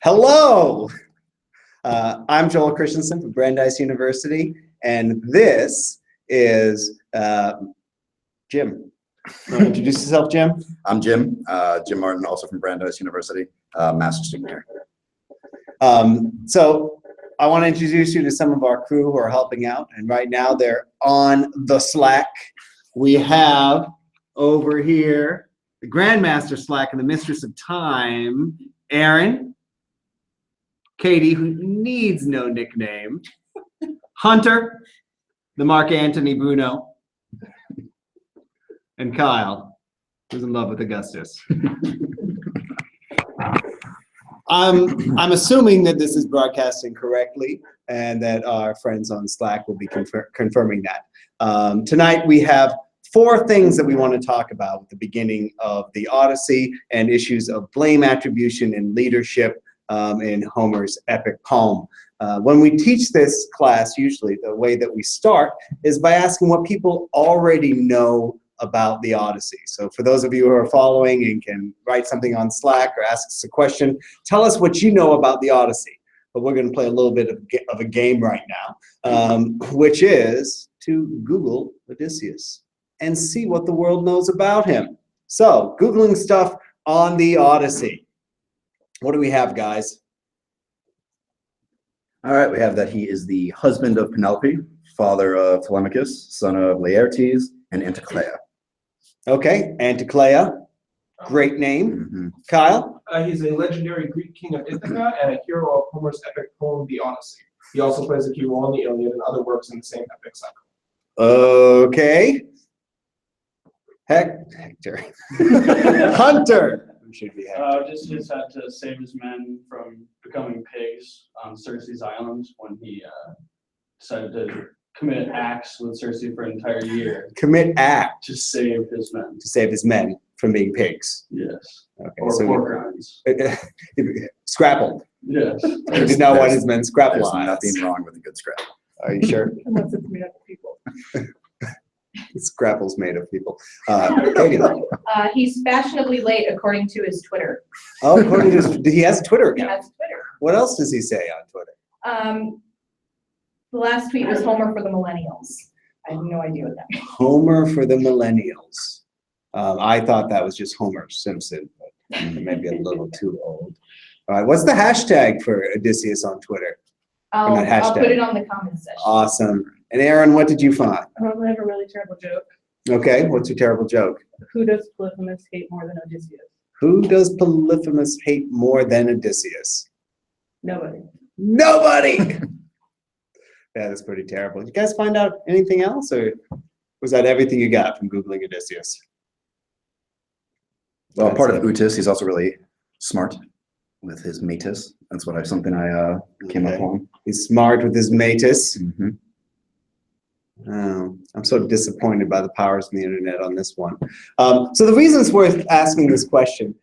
Hello, I'm Joel Christensen from Brandeis University, and this is Jim. Want to introduce yourself, Jim? I'm Jim. Jim Martin, also from Brandeis University, master's student here. So I want to introduce you to some of our crew who are helping out, and right now they're on the Slack. We have over here the Grandmaster Slack and the Mistress of Time, Aaron, Katie, who needs no nickname, Hunter, the Mark Antony Bruno, and Kyle, who's in love with Augustus. I'm assuming that this is broadcasting correctly and that our friends on Slack will be confirming that. Tonight we have 4 things that we want to talk about at the beginning of the Odyssey and issues of blame, attribution, and leadership in Homer's epic poem. When we teach this class, usually the way that we start is by asking what people already know about the Odyssey. So for those of you who are following and can write something on Slack or ask us a question, tell us what you know about the Odyssey. But we're going to play a little bit of a game right now, which is to Google Odysseus and see what the world knows about him. So, Googling stuff on the Odyssey. What do we have, guys? All right, we have that he is the husband of Penelope, father of Telemachus, son of Laertes, and Anticlea. Okay, Anticlea, great name. Kyle? He's a legendary Greek king of Ithaca and a hero of Homer's epic poem, The Odyssey. He also plays a key role in the Iliad and other works in the same epic cycle. Okay. Hector. Hunter. Should be Hector. Odysseus had to save his men from becoming pigs on Circe's island when he decided to commit acts with Circe for an entire year. Commit act. To save his men. To save his men from being pigs. Yes. Okay, or so pork rinds. Scrappled. Yes. He did not want his men scrappled. There's nothing wrong with a good scrapple. Are you sure? Unless it's made up of people. Scrapple's made of people. Katie. He's fashionably late according to his Twitter. Oh, according to his, he has a Twitter account. He has Twitter. What else does he say on Twitter? The last tweet was Homer for the millennials. I have no idea what that means. Homer for the millennials. I thought that was just Homer Simpson, but maybe a little too old. All right, what's the hashtag for Odysseus on Twitter? I'll put it on the comments section. Awesome. And Aaron, what did you find? I have a really terrible joke. Okay, what's your terrible joke? Who does Polyphemus hate more than Odysseus? Who does Polyphemus hate more than Odysseus? Nobody. Nobody! Yeah, that's pretty terrible. Did you guys find out anything else, or was that everything you got from Googling Odysseus? Well, That's part of it. Utis, he's also really smart with his metis. That's what something I came up Okay. on. He's smart with his metis. Mhm. Oh, I'm so disappointed by the powers of the internet on this one. So the reason it's worth asking this question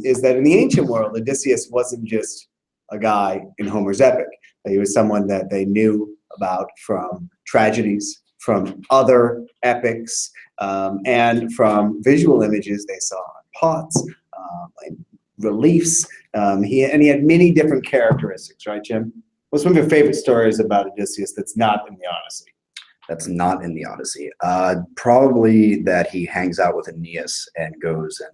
is that in the ancient world, Odysseus wasn't just a guy in Homer's epic. He was someone that they knew about from tragedies, from other epics, and from visual images they saw on pots, like reliefs. He had many different characteristics, right, Jim? What's one of your favorite stories about Odysseus that's not in the Odyssey? That's not in the Odyssey. Probably that he hangs out with Aeneas and goes and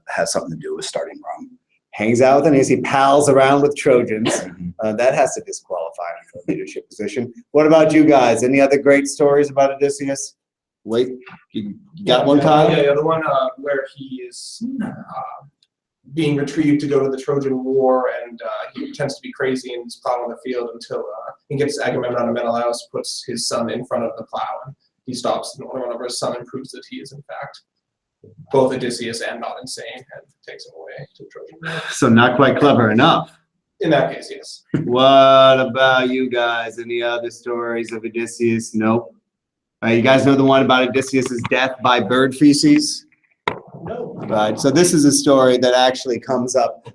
has something to do with starting Rome. Hangs out with Aeneas, he pals around with Trojans. That has to disqualify him from a leadership position. What about you guys? Any other great stories about Odysseus? Wait, you got one, Kyle? Yeah, the one where he is being retrieved to go to the Trojan War, and he pretends to be crazy and he's plowing the field until he gets Agamemnon and Menelaus, puts his son in front of the plow, and he stops, and one of his son and proves that he is in fact both Odysseus and not insane, and takes him away to the Trojan War. So not quite clever enough. In that case, yes. What about you guys? Any other stories of Odysseus? Nope. You guys know the one about Odysseus's death by bird feces? No. Right. So this is a story that actually comes up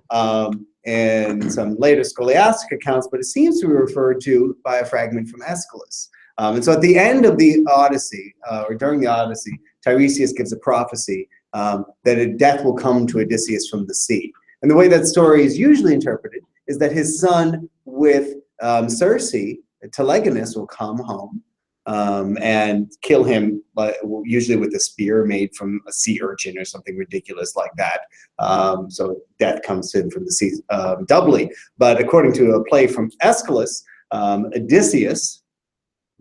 in some later scholastic accounts, but it seems to be referred to by a fragment from Aeschylus. And so at the end of the Odyssey, or during the Odyssey, Tiresias gives a prophecy that a death will come to Odysseus from the sea. And the way that story is usually interpreted is that his son with Circe, Telegonus, will come home and kill him, usually with a spear made from a sea urchin or something ridiculous like that. So death comes in from the sea doubly. But according to a play from Aeschylus, Odysseus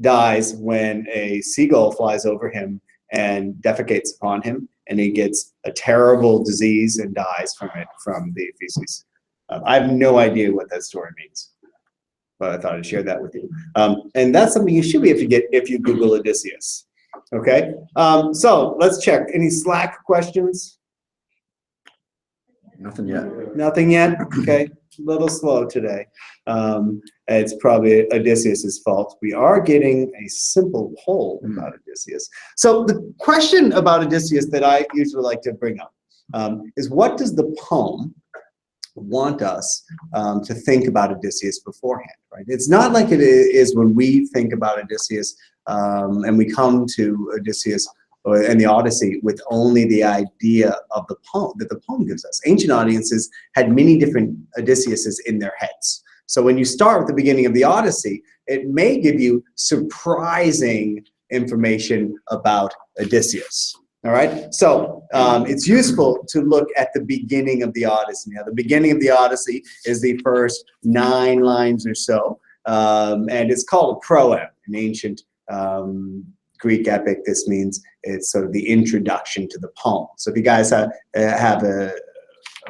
dies when a seagull flies over him and defecates upon him, and he gets a terrible disease and dies from it, from the feces. I have no idea what that story means, but I thought I'd share that with you. And that's something you should be able to get if you Google Odysseus. Okay, so let's check. Any Slack questions? Nothing yet. Nothing yet? Okay, a little slow today. It's probably Odysseus's fault. We are getting a simple poll about Odysseus. So the question about Odysseus that I usually like to bring up is, what does the poem want us to think about Odysseus beforehand, right? It's not like it is when we think about Odysseus and we come to Odysseus and the Odyssey with only the idea of the poem that the poem gives us. Ancient audiences had many different Odysseus's in their heads. So when you start with the beginning of the Odyssey, it may give you surprising information about Odysseus. All right, so it's useful to look at the beginning of the Odyssey. Now, the beginning of the Odyssey is the first 9 lines or so, and it's called a proem, an ancient Greek epic. This means it's sort of the introduction to the poem. So if you guys have a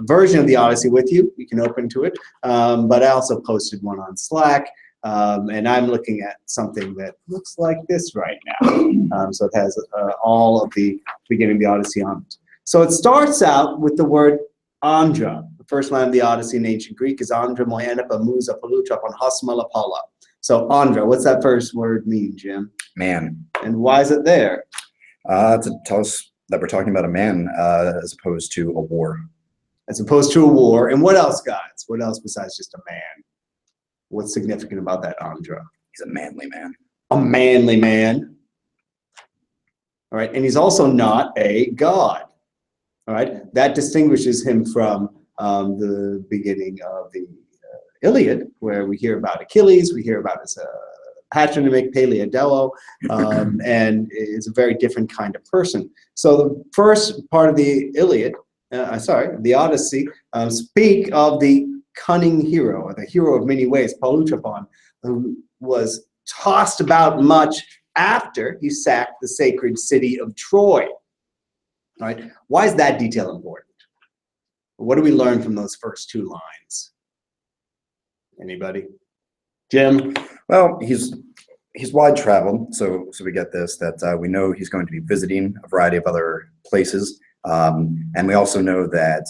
version of the Odyssey with you, you can open to it, but I also posted one on Slack. And I'm looking at something that looks like this right now. So it has all of the beginning of the Odyssey on it. So it starts out with the word Andra. The first line of the Odyssey in ancient Greek is Andra moenepa musa palutrapon hosmalapala. So Andra, what's that first word mean, Jim? Man. And why is it there? To tell us that we're talking about a man as opposed to a war. As opposed to a war. And what else, guys? What else besides just a man? What's significant about that Andra? He's a manly man. A manly man. All right, and he's also not a god. All right, that distinguishes him from the beginning of the Iliad, where we hear about Achilles, we hear about his patronymic Peleodello, and is a very different kind of person. So the first part of the Iliad, the Odyssey, speak of the cunning hero, or the hero of many ways, Palutrapon, who was tossed about much after he sacked the sacred city of Troy. All right, why is that detail important? What do we learn from those first 2 lines? Anybody? Jim? Well, he's wide traveled, so we get this, that we know he's going to be visiting a variety of other places, and we also know that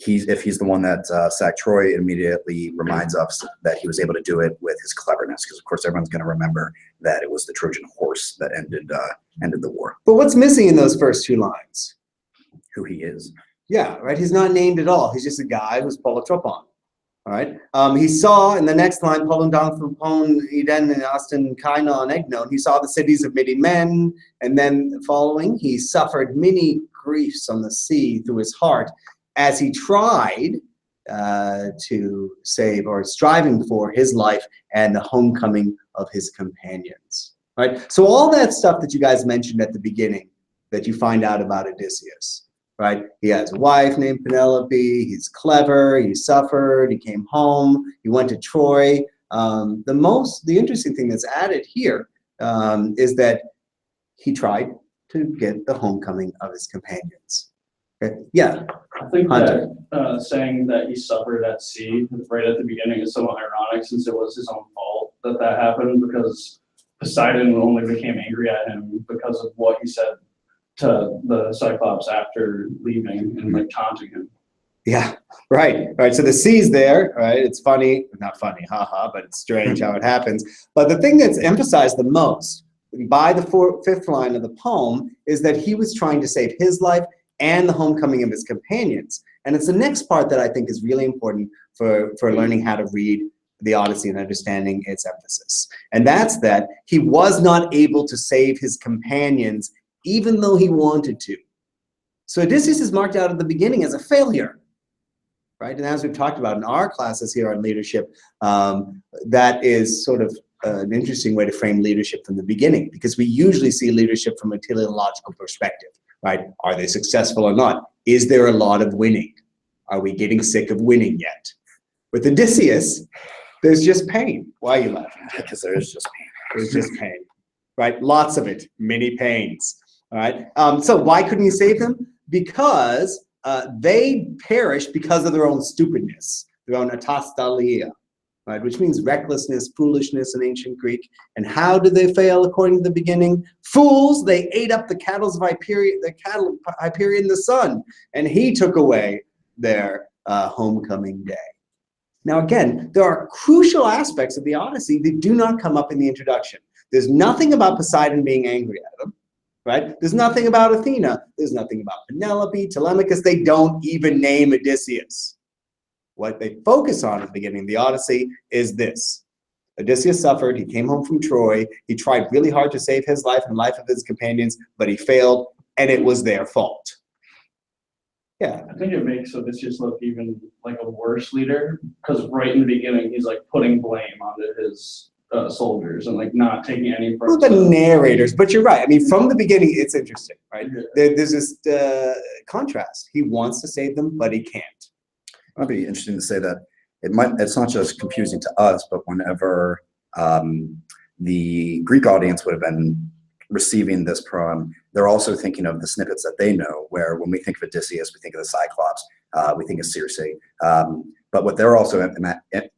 if he's the one that sacked Troy, it immediately reminds us that he was able to do it with his cleverness, because of course everyone's going to remember that it was the Trojan horse that ended the war. But what's missing in those first 2 lines? Who he is. Yeah, right. He's not named at all. He's just a guy who's Polytropon. All right. He saw in the next line, Polundon Eden and Aston Kaina and Egnon. He saw the cities of many men, and then following, he suffered many griefs on the sea through his heart, as he tried to save, or striving for, his life and the homecoming of his companions. Right? So all that stuff that you guys mentioned at the beginning that you find out about Odysseus, right? He has a wife named Penelope, he's clever, he suffered, he came home, he went to Troy. The interesting thing that's added here is that he tried to get the homecoming of his companions. Okay. Yeah. I think Hunter. that saying that he suffered at sea right at the beginning is somewhat ironic, since it was his own fault that happened, because Poseidon only became angry at him because of what he said to the Cyclops after leaving and like taunting him. Yeah, right. So the sea's there, right? It's funny, not funny, haha, but it's strange how it happens. But the thing that's emphasized the most by the 5th line of the poem is that he was trying to save his life and the homecoming of his companions. And it's the next part that I think is really important for learning how to read the Odyssey and understanding its emphasis. And that's that he was not able to save his companions even though he wanted to. So Odysseus is marked out at the beginning as a failure. right? And as we've talked about in our classes here on leadership, that is sort of an interesting way to frame leadership from the beginning, because we usually see leadership from a teleological perspective, right? Are they successful or not? Is there a lot of winning? Are we getting sick of winning yet? With Odysseus, there's just pain. Why are you laughing? Because there is just pain. There's just pain, right? Lots of it, many pains, all right? So why couldn't he save them? Because they perished because of their own stupidness, their own atastalia, right? Which means recklessness, foolishness in ancient Greek. And how did they fail according to the beginning? Fools, they ate up the cattle of Hyperion, the sun, and he took away their homecoming day. Now, again, there are crucial aspects of the Odyssey that do not come up in the introduction. There's nothing about Poseidon being angry at him, right? There's nothing about Athena. There's nothing about Penelope, Telemachus. They don't even name Odysseus. What they focus on at the beginning of the Odyssey is this. Odysseus suffered. He came home from Troy. He tried really hard to save his life and the life of his companions, but he failed, and it was their fault. Yeah. I think it makes Odysseus look even like a worse leader, because right in the beginning he's like putting blame onto his soldiers and like not taking any. Well, the narrators, but you're right. I mean, from the beginning, it's interesting, right? There's this contrast. He wants to save them, but he can't. It'd be interesting to say that it's not just confusing to us, but whenever the Greek audience would have been receiving this poem, they're also thinking of the snippets that they know, where when we think of Odysseus, we think of the Cyclops, we think of Circe. But what they're also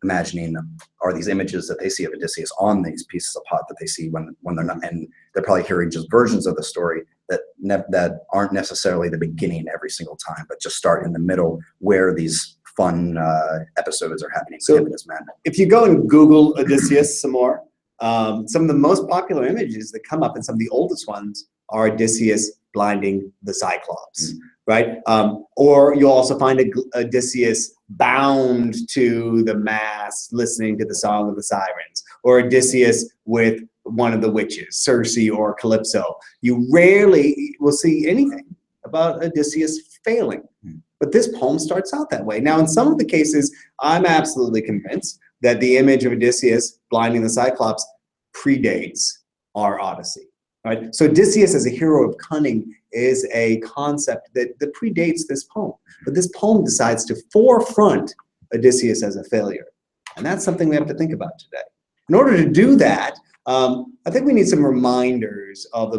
imagining are these images that they see of Odysseus on these pieces of pot that they see when they're not, and they're probably hearing just versions of the story that aren't necessarily the beginning every single time, but just start in the middle where these fun episodes are happening. So him and his men. If you go and Google Odysseus some more, some of the most popular images that come up, and some of the oldest ones, are Odysseus blinding the Cyclops, right? Or you'll also find Odysseus bound to the mast, listening to the song of the sirens, or Odysseus with one of the witches, Circe or Calypso. You rarely will see anything about Odysseus failing. But this poem starts out that way. Now, in some of the cases, I'm absolutely convinced that the image of Odysseus blinding the Cyclops predates our Odyssey, right? So Odysseus as a hero of cunning is a concept that predates this poem. But this poem decides to forefront Odysseus as a failure. And that's something we have to think about today. In order to do that, I think we need some reminders of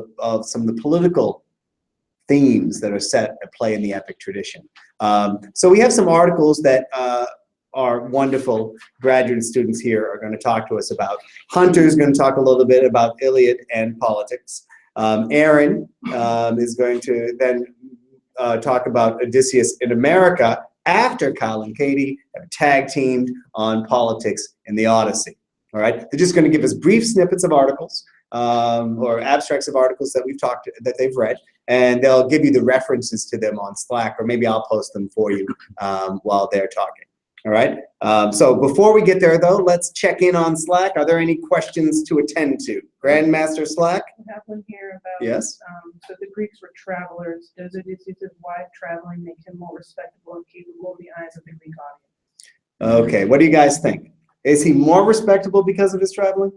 some of the political themes that are set at play in the epic tradition. So we have some articles that our wonderful graduate students here are going to talk to us about. Hunter's going to talk a little bit about Iliad and politics. Aaron is going to then talk about Odysseus in America after Kyle and Katie have tag teamed on politics in the Odyssey. All right, they're just going to give us brief snippets of articles or abstracts of articles that that they've read, and they'll give you the references to them on Slack, or maybe I'll post them for you while they're talking. All right. So before we get there, though, let's check in on Slack. Are there any questions to attend to? Grandmaster Slack? I have one here about, Yes. So the Greeks were travelers. Does Odysseus' wife traveling make him more respectable and capable in the eyes of the Greek audience? Okay. What do you guys think? Is he more respectable because of his traveling?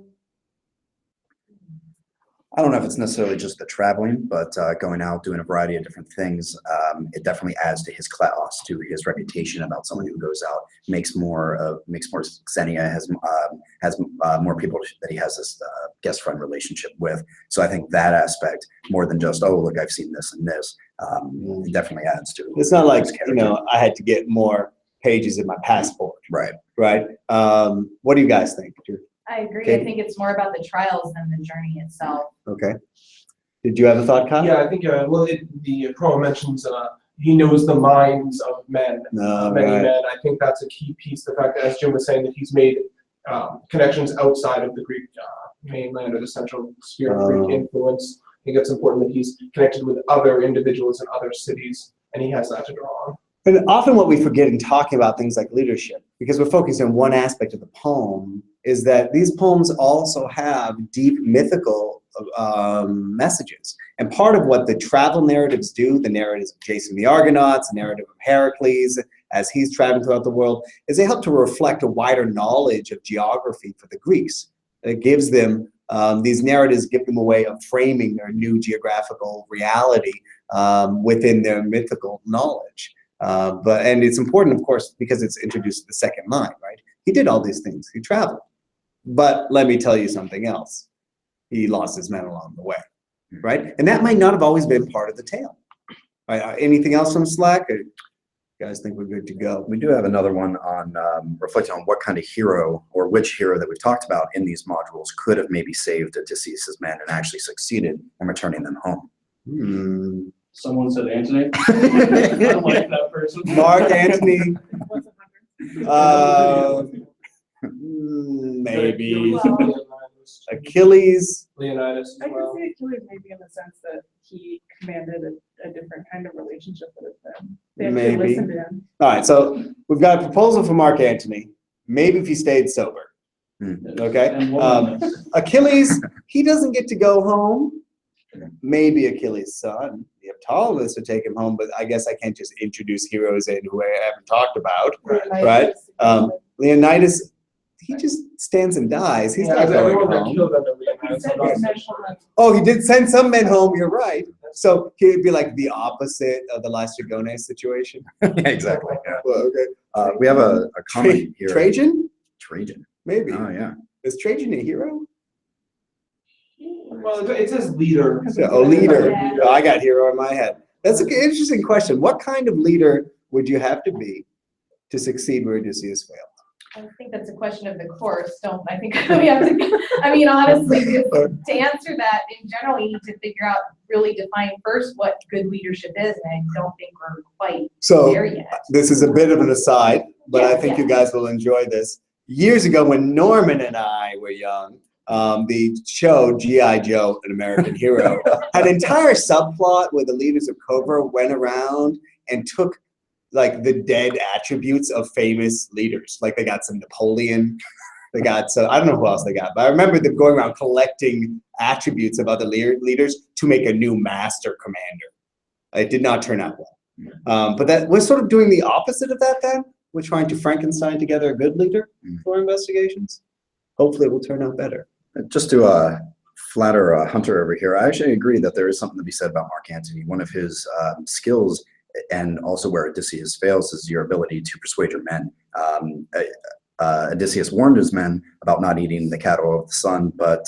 I don't know if it's necessarily just the traveling, but going out, doing a variety of different things, it definitely adds to his class, to his reputation about someone who goes out, makes more Xenia has more people that he has this guest friend relationship with. So I think that aspect, more than just, oh, look, I've seen this and this, it definitely adds to. It's not like, his character. I had to get more pages in my passport. Right. Right. What do you guys think? I agree. Okay. I think it's more about the trials than the journey itself. Okay. Did you have a thought, Kyle? Yeah, I think, the poem mentions he knows the minds of men, many right. men. I think that's a key piece. The fact that, as Jim was saying, that he's made connections outside of the Greek mainland or the central sphere of Greek influence. I think it's important that he's connected with other individuals in other cities, and he has that to draw on. And often what we forget in talking about things like leadership, because we're focusing on one aspect of the poem, is that these poems also have deep mythical messages. And part of what the travel narratives do, the narratives of Jason the Argonauts, the narrative of Heracles, as he's traveling throughout the world, is they help to reflect a wider knowledge of geography for the Greeks. It gives them, these narratives give them a way of framing their new geographical reality within their mythical knowledge. And it's important, of course, because it's introduced the second mind, right? He did all these things, he traveled. But let me tell you something else. He lost his men along the way, right? And that might not have always been part of the tale. Right? Anything else from Slack? Or you guys think we're good to go? We do have another one on reflecting on what kind of hero or which hero that we've talked about in these modules could have maybe saved Odysseus' men and actually succeeded in returning them home. Someone said Antony. I like that person. Mark Antony. Maybe. Achilles. Leonidas I as can well. see Achilles maybe in the sense that he commanded a different kind of relationship with them. They actually Maybe. listened to him. All right, so we've got a proposal for Mark Antony. Maybe if he stayed sober. Okay. And one Achilles, he doesn't get to go home. Maybe Achilles' son. Ptolemy would take him home, but I guess I can't just introduce heroes in who I haven't talked about. Right. Leonidas, he just stands and dies. He's not going everyone got home. killed under He Leonidas. said I'm not his so men sure. were- Oh, he did send some men home. You're right. So he'd be like the opposite of the Laestrygones situation. Yeah, exactly. Yeah. Well, okay. We have a comment here. Trajan? Trajan. Maybe. Oh, yeah. Is Trajan a hero? Well, it says leader. A leader. Yeah. Oh, I got hero in my head. That's an interesting question. What kind of leader would you have to be to succeed where Odysseus failed? I think that's a question of the course, don't I think we have to, I mean, honestly, to answer that, in general, you need to figure out, really define first what good leadership is, and I don't think we're quite So there yet. this is a bit of an aside, but I Yeah, think yeah. you guys will enjoy this. Years ago, when Norman and I were young, the show G.I. Joe, An American Hero, had an entire subplot where the leaders of Cobra went around and took like the dead attributes of famous leaders. Like they got some Napoleon, they got some, I don't know who else they got, but I remember them going around collecting attributes of other leaders to make a new master commander. It did not turn out well. But that we're sort of doing the opposite of that then. We're trying to Frankenstein together a good leader for investigations. Hopefully it will turn out better. Just to flatter Hunter over here, I actually agree that there is something to be said about Mark Antony. One of his skills, and also where Odysseus fails, is your ability to persuade your men. Odysseus warned his men about not eating the cattle of the sun, but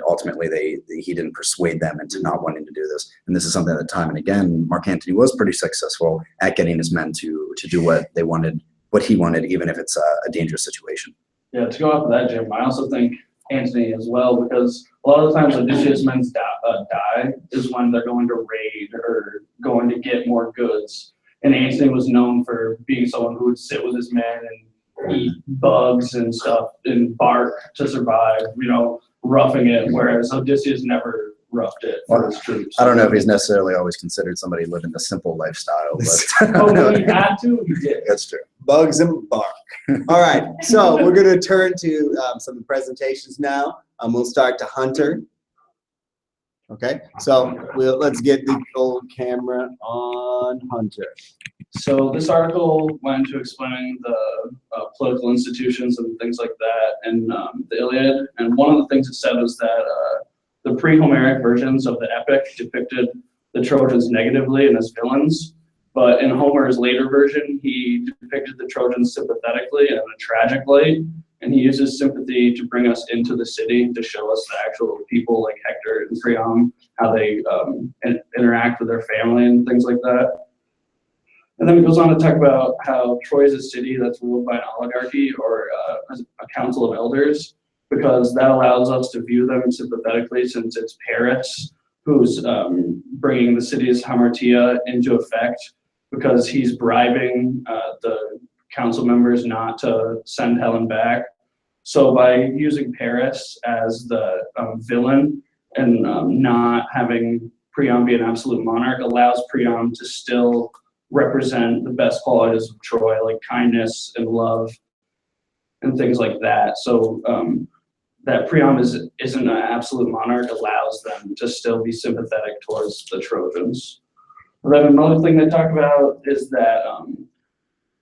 ultimately he didn't persuade them into not wanting to do this. And this is something that time and again, Mark Antony was pretty successful at getting his men to do what they wanted, what he wanted, even if it's a dangerous situation. Yeah, to go off of that, Jim, I also think Antony as well, because a lot of the times Odysseus' men die is when they're going to raid or going to get more goods. And Antony was known for being someone who would sit with his men and eat bugs and stuff and bark to survive, roughing it, whereas Odysseus never roughed it for his troops. I don't know if he's necessarily always considered somebody living a simple lifestyle, but Oh, when he had to, he did. that's true. Bugs and bark. All right, so we're going to turn to some presentations now. We'll start to Hunter. Okay, so let's get the old camera on Hunter. So this article went into explaining the political institutions and things like that in the Iliad. And one of the things it said was that the pre-Homeric versions of the epic depicted the Trojans negatively and as villains. But in Homer's later version, he depicted the Trojans sympathetically and in a tragic light. And he uses sympathy to bring us into the city to show us the actual people like Hector and Priam, how they interact with their family and things like that. And then he goes on to talk about how Troy is a city that's ruled by an oligarchy or a council of elders, because that allows us to view them sympathetically, since it's Paris who's bringing the city's hamartia into effect, because he's bribing the council members not to send Helen back. So by using Paris as the villain and not having Priam be an absolute monarch allows Priam to still represent the best qualities of Troy, like kindness and love and things like that. So that Priam isn't an absolute monarch allows them to still be sympathetic towards the Trojans. And then another thing they talk about is that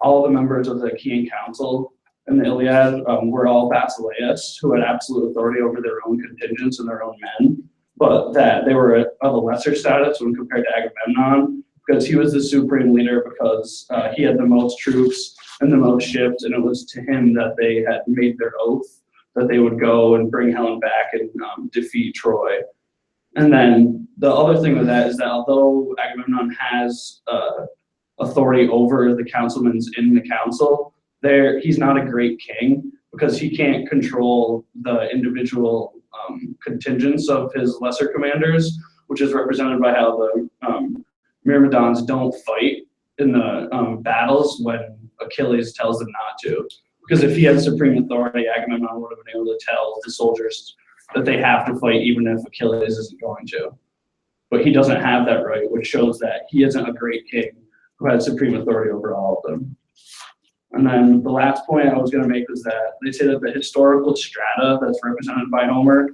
all the members of the Achaean Council in the Iliad were all basileus who had absolute authority over their own contingents and their own men, but that they were of a lesser status when compared to Agamemnon, because he was the supreme leader, because he had the most troops and the most ships, and it was to him that they had made their oath that they would go and bring Helen back and defeat Troy. And then the other thing with that is that although Agamemnon has authority over the councilmen in the council, he's not a great king, because he can't control the individual contingents of his lesser commanders, which is represented by how the Myrmidons don't fight in the battles when Achilles tells them not to. Because if he had supreme authority, Agamemnon would have been able to tell the soldiers that they have to fight even if Achilles isn't going to. But he doesn't have that right, which shows that he isn't a great king who had supreme authority over all of them. And then the last point I was going to make was that they say that the historical strata that's represented by Homer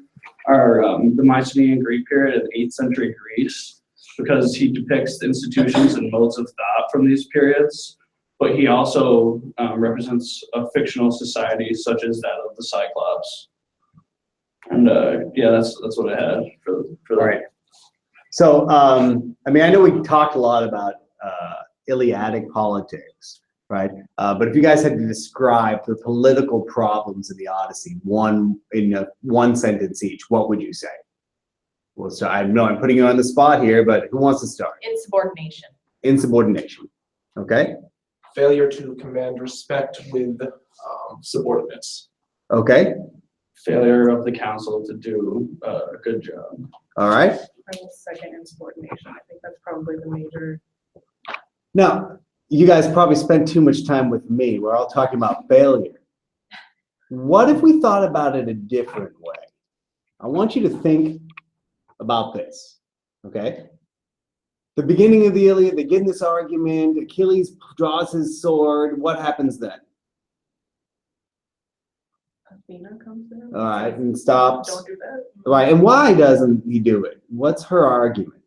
are the Mycenaean Greek period of 8th century Greece, because he depicts the institutions and modes of thought from these periods. But he also represents a fictional society such as that of the Cyclops. And yeah, that's what I had for that. Right. So, I mean, I know we talked a lot about Iliadic politics, right? But if you guys had to describe the political problems in the Odyssey, one sentence each, what would you say? Well, so I know I'm putting you on the spot here, but who wants to start? Insubordination. Insubordination. Okay. Failure to command respect with subordinates. Okay. Failure of the council to do a good job. All right. I will second insubordination. I think that's probably the major. Now, you guys probably spent too much time with me. We're all talking about failure. What if we thought about it a different way? I want you to think about this, okay? The beginning of the Iliad, they get in this argument, Achilles draws his sword. What happens then? Athena comes in. All right, and stops. Don't do that. Right, and why doesn't he do it? What's her argument?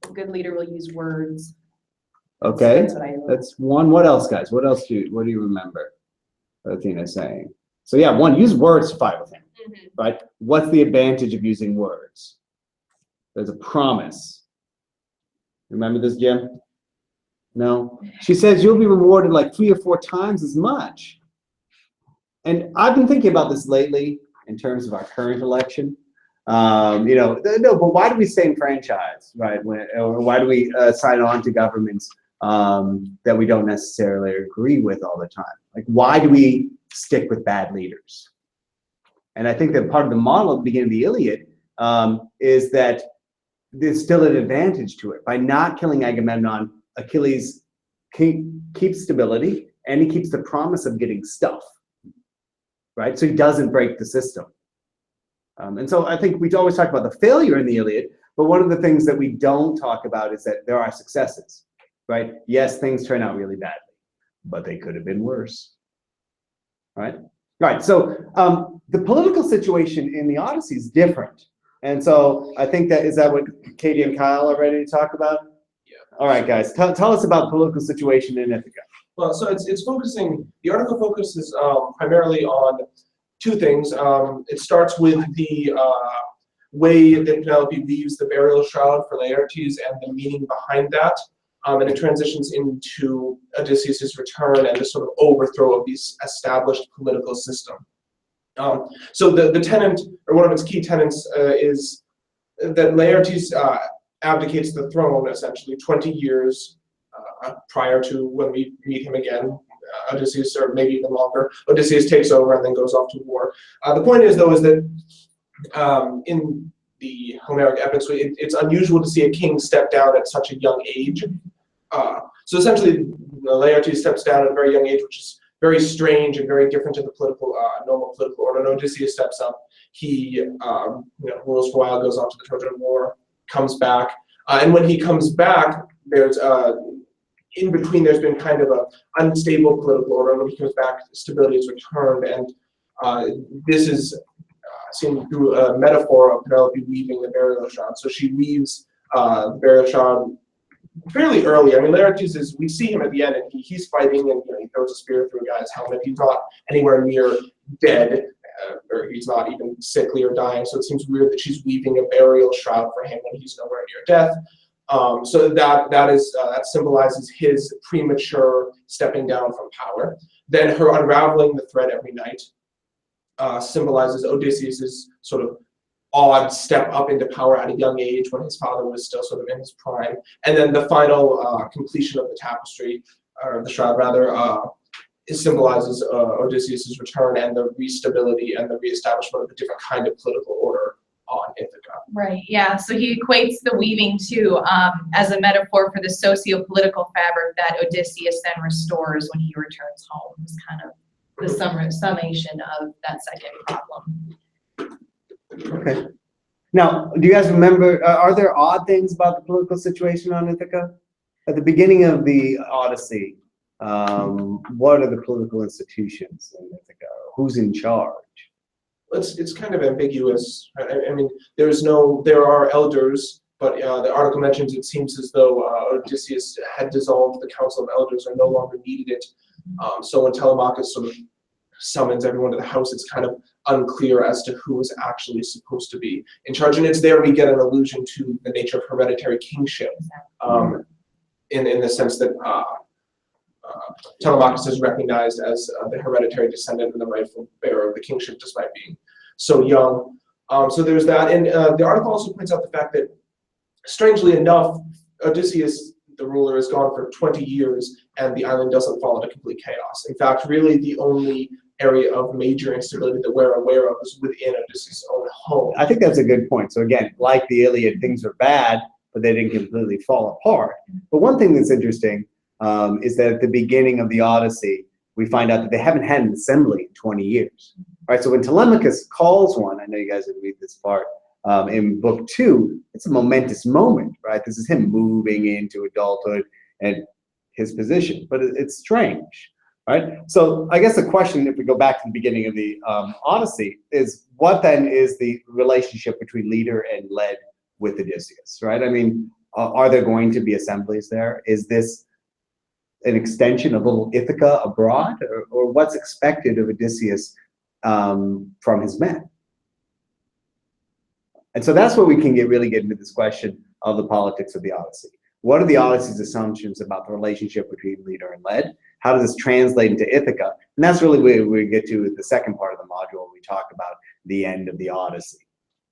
A good leader will use words. Okay, That's what I wrote. that's one. What else, guys? What do you remember Athena saying? So yeah, one, use words to fight with him, right? What's the advantage of using words? There's a promise. Remember this, Jim? No? She says you'll be rewarded like 3 or 4 times as much. And I've been thinking about this lately in terms of our current election. No, but why do we stay enfranchised, right? Or why do we sign on to governments that we don't necessarily agree with all the time? Like, why do we stick with bad leaders? And I think that part of the model at the beginning of the Iliad is that there's still an advantage to it. By not killing Agamemnon, Achilles keeps stability and he keeps the promise of getting stuff, right? So he doesn't break the system. And so I think we always talk about the failure in the Iliad, but one of the things that we don't talk about is that there are successes, right? Yes, things turn out really badly, but they could have been worse, right? Right, so the political situation in the Odyssey is different. And so I think is that what Katie and Kyle are ready to talk about? Yeah. All right, guys, tell us about the political situation in Ithaca. Well, so it's focusing, the article focuses primarily on 2 things. It starts with the way that Penelope weaves the burial shroud for Laertes and the meaning behind that. And it transitions into Odysseus' return and the sort of overthrow of these established political system. So the tenant, or one of its key tenets, is that Laertes abdicates the throne essentially 20 years prior to when we meet him again. Odysseus, or maybe even longer, Odysseus takes over and then goes off to war. The point is, though, is that in the Homeric epics, it's unusual to see a king step down at such a young age. So essentially, Laertes steps down at a very young age, which is very strange and very different to the normal political order. And Odysseus steps up. He rules for a while, goes off to the Trojan War, comes back, and when he comes back, there's in between, there's been kind of an unstable political order. And when he comes back, stability is returned, and this is seen through a metaphor of Penelope weaving the burial shroud. So she weaves the burial shroud fairly early. I mean, Laertes is, we see him at the end, and he's fighting, and he throws a spear through a guy's helmet. He's not anywhere near dead, or he's not even sickly or dying. So it seems weird that she's weaving a burial shroud for him when he's nowhere near death. So that symbolizes his premature stepping down from power. Then her unraveling the thread every night symbolizes Odysseus's sort of odd step up into power at a young age when his father was still sort of in his prime. And then the final completion of the tapestry, or the shroud rather, it symbolizes Odysseus's return and the restability and the reestablishment of a different kind of political order on Ithaca. Right, yeah, so he equates the weaving too as a metaphor for the socio-political fabric that Odysseus then restores when he returns home. It's kind of the summation of that second problem. Okay. Now, do you guys remember, are there odd things about the political situation on Ithaca? At the beginning of the Odyssey, what are the political institutions in Ithaca? Who's in charge? It's kind of ambiguous. I mean, there are elders, but the article mentions it seems as though Odysseus had dissolved the Council of Elders and no longer needed it. So when Telemachus sort of summons everyone to the house, it's kind of unclear as to who is actually supposed to be in charge. And it's there we get an allusion to the nature of hereditary kingship, in the sense that Telemachus is recognized as the hereditary descendant and the rightful bearer of the kingship, despite being so young. So there's that. And the article also points out the fact that, strangely enough, Odysseus, the ruler, is gone for 20 years, and the island doesn't fall into complete chaos. In fact, really the only area of major instability that we're aware of is within Odysseus' own home. I think that's a good point. So again, like the Iliad, things are bad, but they didn't completely fall apart. But one thing that's interesting is that at the beginning of the Odyssey, we find out that they haven't had an assembly in 20 years. Right? So when Telemachus calls one, I know you guys didn't read this part, in book 2, it's a momentous moment, right? This is him moving into adulthood and his position, but it's strange, right? So I guess the question, if we go back to the beginning of the Odyssey, is what then is the relationship between leader and led with Odysseus, right? I mean, are there going to be assemblies there? Is this an extension of little Ithaca abroad, or what's expected of Odysseus from his men? And so that's where we can really get into this question of the politics of the Odyssey. What are the Odyssey's assumptions about the relationship between leader and led? How does this translate into Ithaca? And that's really where we get to the second part of the module when we talk about the end of the Odyssey,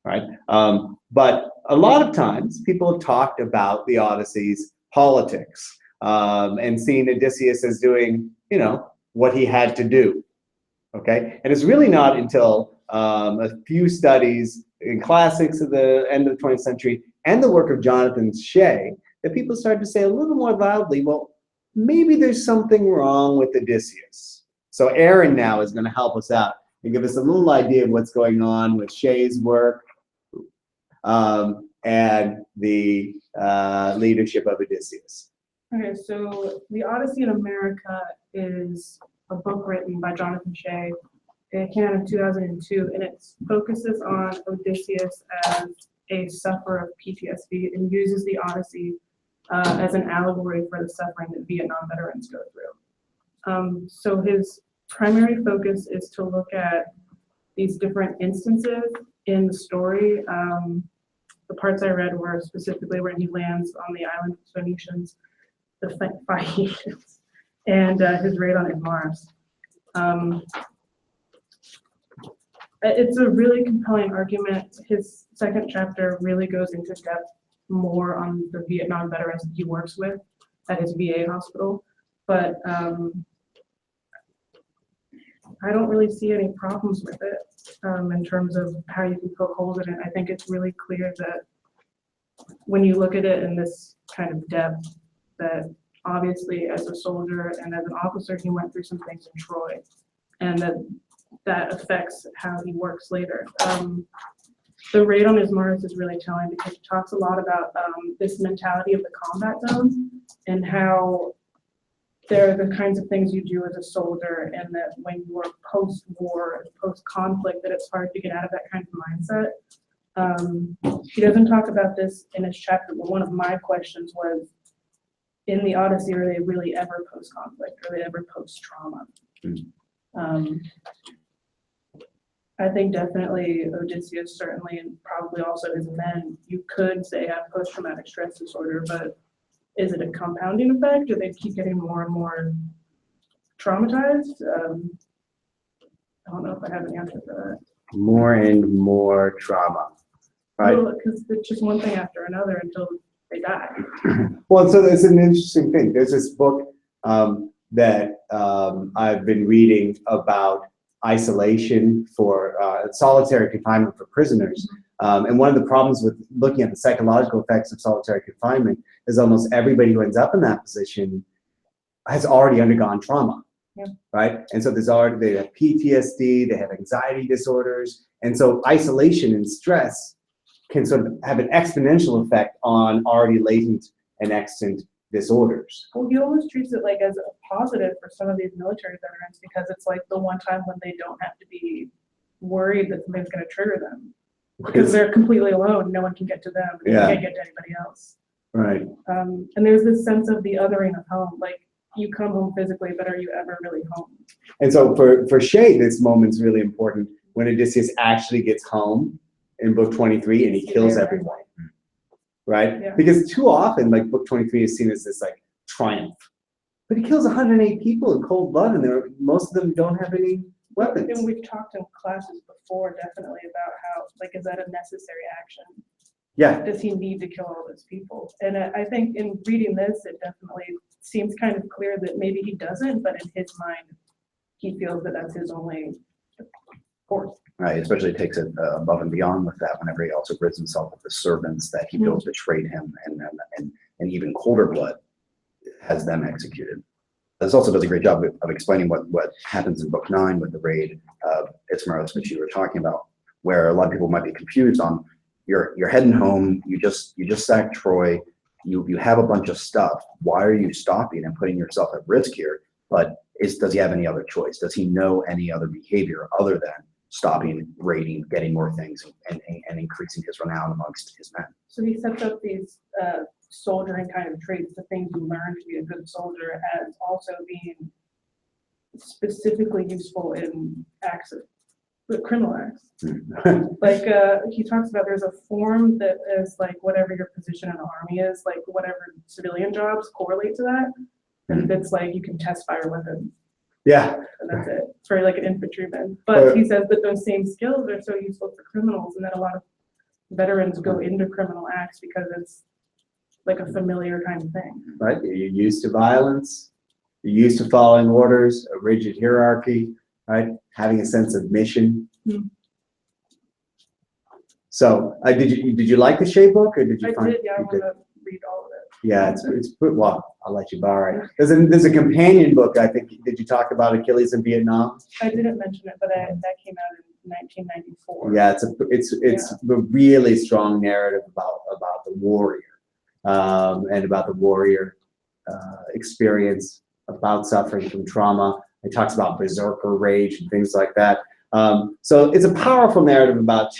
right? But a lot of times people have talked about the Odyssey's politics and seen Odysseus as doing, what he had to do, okay? And it's really not until a few studies in classics of the end of the 20th century and the work of Jonathan Shea that people started to say a little more loudly, well, maybe there's something wrong with Odysseus. So Aaron now is going to help us out and give us a little idea of what's going on with Shea's work and the leadership of Odysseus. Okay, so The Odyssey in America is a book written by Jonathan Shea. It came out in 2002, and it focuses on Odysseus as a sufferer of PTSD and uses the Odyssey as an allegory for the suffering that Vietnam veterans go through. So his primary focus is to look at these different instances in the story. The parts I read were specifically when he lands on the island of Phoenicians, the Phaeacians, and his raid on Mars. It's a really compelling argument. His second chapter really goes into depth more on the Vietnam veterans that he works with at his VA hospital. But I don't really see any problems with it in terms of how you can poke holes in it. I think it's really clear that when you look at it in this kind of depth, that obviously as a soldier and as an officer, he went through some things in Troy, and that affects how he works later. The raid on his Mars is really telling because it talks a lot about this mentality of the combat zone and how they're the kinds of things you do as a soldier, and that when you are post-war, post-conflict, that it's hard to get out of that kind of mindset. He doesn't talk about this in his chapter, but one of my questions was, in the Odyssey are they really ever post-conflict? Are they ever post-trauma? I think definitely Odysseus, certainly, and probably also his men, you could say have post-traumatic stress disorder, but is it a compounding effect? Do they keep getting more and more traumatized? I don't know if I have an answer for that. More and more trauma, right? Well, because it's just one thing after another until they die. Well, so it's an interesting thing. There's this book that I've been reading about isolation for solitary confinement for prisoners. And one of the problems with looking at the psychological effects of solitary confinement is almost everybody who ends up in that position has already undergone trauma, right? And so they have PTSD, they have anxiety disorders. And so isolation and stress can sort of have an exponential effect on already latent and extant disorders. Well, he almost treats it like as a positive for some of these military veterans because it's like the one time when they don't have to be worried that something's going to trigger them because they're completely alone. No one can get to them. And they can't get to anybody else. Right. And there's this sense of the othering of home. Like you come home physically, but are you ever really home? And so for Shay, this moment's really important when Odysseus actually gets home in book 23 and he kills everyone. Right? Yeah. Because too often, like book 23 is seen as this like triumph. But he kills 108 people in cold blood and most of them don't have any weapons. And we've talked in classes before definitely about how, like, is that a necessary action? Yeah. Does he need to kill all those people? And I think in reading this, it definitely seems kind of clear that maybe he doesn't, but in his mind, he feels that that's his only course. Right, especially takes it above and beyond with that whenever he also rids himself of the servants that he feels betrayed him and even colder blood has them executed. This also does a great job of explaining what happens in book 9 with the raid of Ismaros, which you were talking about, where a lot of people might be confused on you're heading home, you just sacked Troy, you have a bunch of stuff. Why are you stopping and putting yourself at risk here? But does he have any other choice? Does he know any other behavior other than stopping, raiding, getting more things, and increasing his renown amongst his men? So he sets up these soldiering kind of traits, the things you learn to be a good soldier, as also being specifically useful in acts of criminal acts. Like he talks about there's a form that is like whatever your position in the army is, like whatever civilian jobs correlate to that. And it's like you can test fire weapons. Yeah. And that's it. It's for like an infantryman. But he says that those same skills are so useful for criminals and that a lot of veterans go into criminal acts because it's like a familiar kind of thing. Right? You're used to violence, you're used to following orders, a rigid hierarchy, right? Having a sense of mission. So did you like the Shea book or did you find did, yeah, I want to read all of it. Yeah, it's well, I'll let you borrow it. There's a companion book, I think. Did you talk about Achilles in Vietnam? I didn't mention it, but that came out in 1994. Yeah, it's a really strong narrative about the warrior and about the warrior experience, about suffering from trauma. It talks about berserker rage and things like that. So it's a powerful narrative about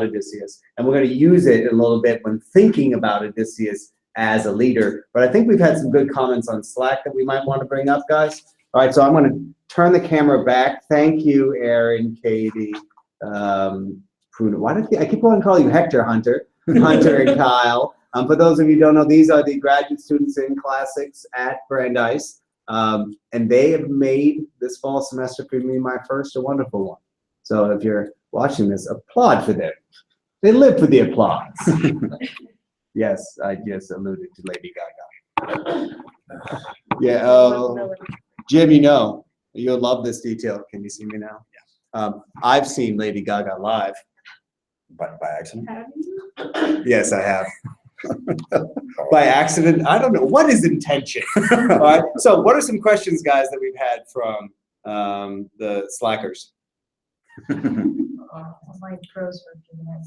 Odysseus, and we're going to use it a little bit when thinking about Odysseus as a leader. But I think we've had some good comments on Slack that we might want to bring up, guys. All right, so I'm going to turn the camera back. Thank you, Aaron, Katie, Pruna. Why did I keep on calling you Hector, Hunter, and Kyle? For those of you who don't know, these are the graduate students in classics at Brandeis, and they have made this fall semester for me my first a wonderful one. So if you're watching this, applaud for them. They live for the applause. Yes, I just alluded to Lady Gaga. Yeah, Jim, you'll love this detail. Can you see me now? Yeah. I've seen Lady Gaga live. By accident? Have you? Yes, I have. By accident? I don't know. What is intention? All right. So what are some questions, guys, that we've had from the Slackers?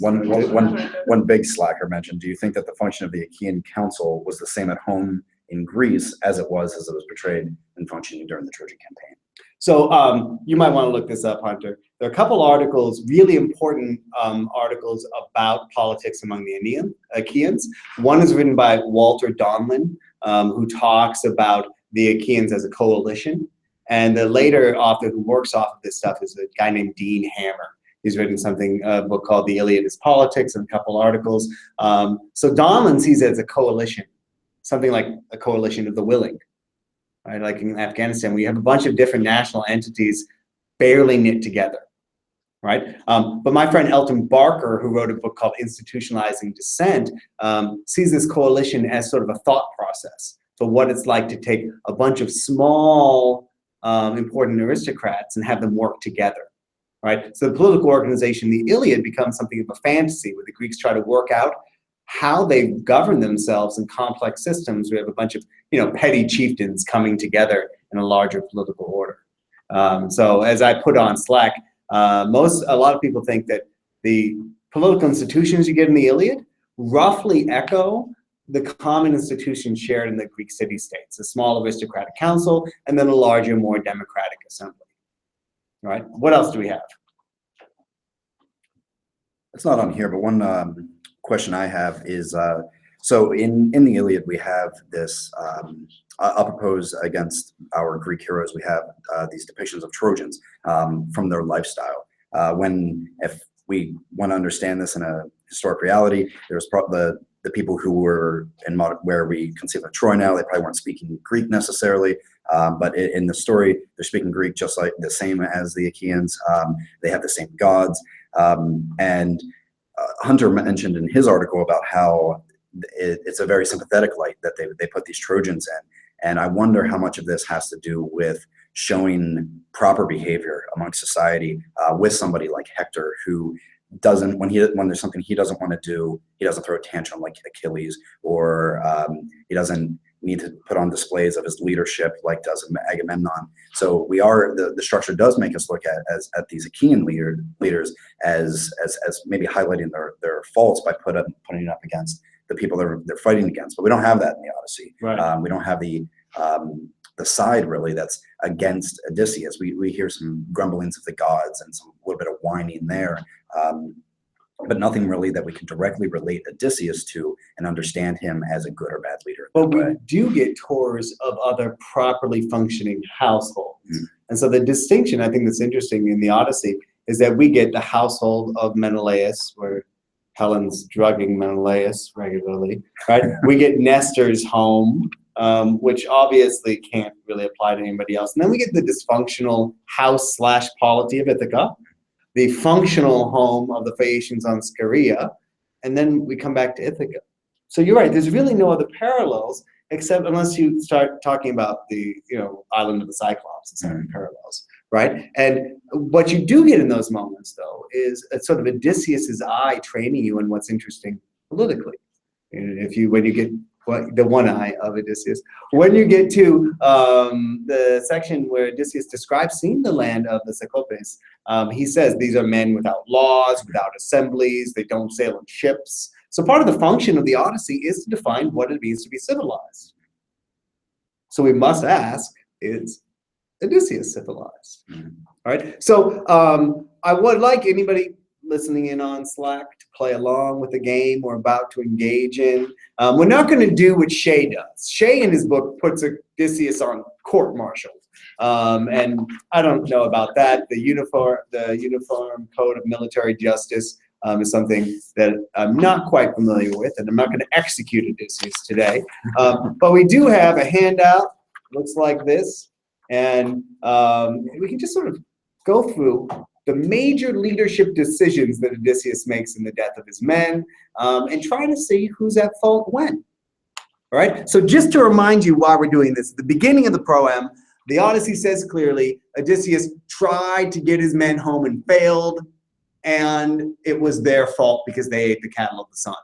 One big slacker mentioned, do you think that the function of the Achaean council was the same at home in Greece as it was portrayed and functioning during the Trojan campaign? So you might want to look this up, Hunter. There are a couple articles, really important articles about politics among the Achaeans. One is written by Walter Donlin, who talks about the Achaeans as a coalition. And the later author who works off of this stuff is a guy named Dean Hammer. He's written something, a book called The Iliad is Politics, and a couple articles. So Donlan sees it as a coalition, something like a coalition of the willing, right? Like in Afghanistan, we have a bunch of different national entities barely knit together, right? But my friend Elton Barker, who wrote a book called Institutionalizing Dissent, sees this coalition as sort of a thought process for what it's like to take a bunch of small, important aristocrats and have them work together. Right? So the political organization, the Iliad, becomes something of a fantasy where the Greeks try to work out how they govern themselves in complex systems. We have a bunch of, petty chieftains coming together in a larger political order. So as I put on Slack, a lot of people think that the political institutions you get in the Iliad roughly echo the common institutions shared in the Greek city-states, a small aristocratic council, and then a larger, more democratic assembly. Right? What else do we have? It's not on here, but one question I have is, so in the Iliad, we have this, I'll propose against our Greek heroes, we have these depictions of Trojans from their lifestyle. If we want to understand this in a historic reality, there's the people who were where we conceive of Troy now, they probably weren't speaking Greek necessarily, but in the story, they're speaking Greek just like the same as the Achaeans. They have the same gods. And Hunter mentioned in his article about how it's a very sympathetic light that they put these Trojans in. And I wonder how much of this has to do with showing proper behavior among society with somebody like Hector, who doesn't, when there's something he doesn't want to do, he doesn't throw a tantrum like Achilles, or he doesn't need to put on displays of his leadership like does Agamemnon. So the structure does make us look at these Achaean leaders as maybe highlighting their faults by putting it up against the people they're fighting against. But we don't have that in the Odyssey. Right. We don't have the side really that's against Odysseus. We hear some grumblings of the gods and a little bit of whining there, but nothing really that we can directly relate Odysseus to and understand him as a good or bad leader. But we do get tours of other properly functioning households. Mm. And so the distinction I think that's interesting in the Odyssey is that we get the household of Menelaus, where Helen's drugging Menelaus regularly, right? We get Nestor's home, which obviously can't really apply to anybody else. And then we get the dysfunctional house/polity of Ithaca, the functional home of the Phaeacians on Scheria, and then we come back to Ithaca. So you're right, there's really no other parallels, except unless you start talking about the island of the Cyclops and some parallels, right? And what you do get in those moments, though, is a sort of Odysseus's eye training you in what's interesting politically. When you get the one eye of Odysseus. When you get to the section where Odysseus describes seeing the land of the Cyclopes, he says these are men without laws, without assemblies, they don't sail in ships. So part of the function of the Odyssey is to define what it means to be civilized. So we must ask, is Odysseus civilized? Mm-hmm. All right. So I would like anybody listening in on Slack to play along with the game we're about to engage in. We're not going to do what Shea does. Shea in his book puts Odysseus on court-martialed. And I don't know about that. The Uniform Code of Military Justice is something that I'm not quite familiar with, and I'm not going to execute Odysseus today. But we do have a handout, looks like this, and we can just sort of go through the major leadership decisions that Odysseus makes in the death of his men, and try to see who's at fault when. All right, so just to remind you why we're doing this, at the beginning of the proem, the Odyssey says clearly, Odysseus tried to get his men home and failed, and it was their fault because they ate the cattle of the sun.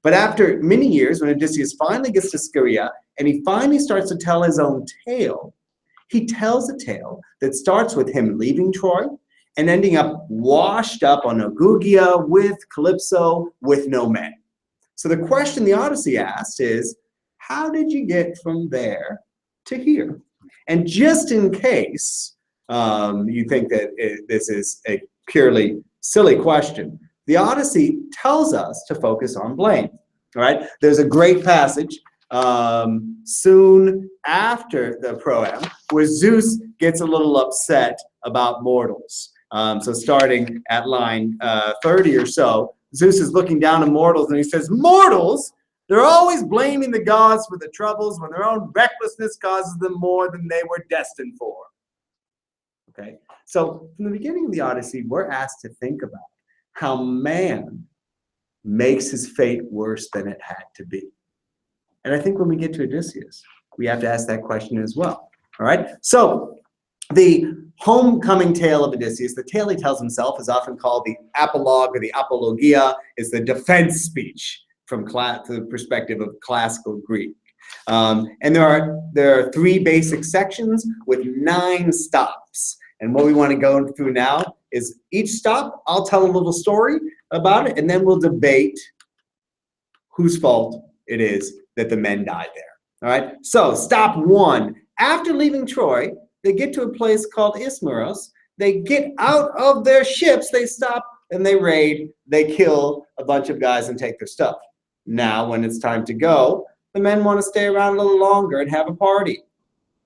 But after many years, when Odysseus finally gets to Scheria, and he finally starts to tell his own tale, he tells a tale that starts with him leaving Troy and ending up washed up on Ogygia with Calypso with no men. So the question the Odyssey asks is, how did you get from there to here? And just in case you think that this is a purely silly question, the Odyssey tells us to focus on blame. All right? There's a great passage soon after the proem, where Zeus gets a little upset about mortals. So starting at line 30 or so, Zeus is looking down on mortals and he says, "Mortals, they're always blaming the gods for the troubles when their own recklessness causes them more than they were destined for." Okay, so from the beginning of the Odyssey, we're asked to think about how man makes his fate worse than it had to be. And I think when we get to Odysseus, we have to ask that question as well. All right, so the homecoming tale of Odysseus, the tale he tells himself, is often called the apologue or the apologia. It's the defense speech from the perspective of classical Greek. And there are 3 basic sections with 9 stops. And what we want to go through now is each stop, I'll tell a little story about it, and then we'll debate whose fault it is that the men died there. All right, so stop 1. After leaving Troy, they get to a place called Ismaros. They get out of their ships, they stop, and they raid. They kill a bunch of guys and take their stuff. Now, when it's time to go, the men want to stay around a little longer and have a party,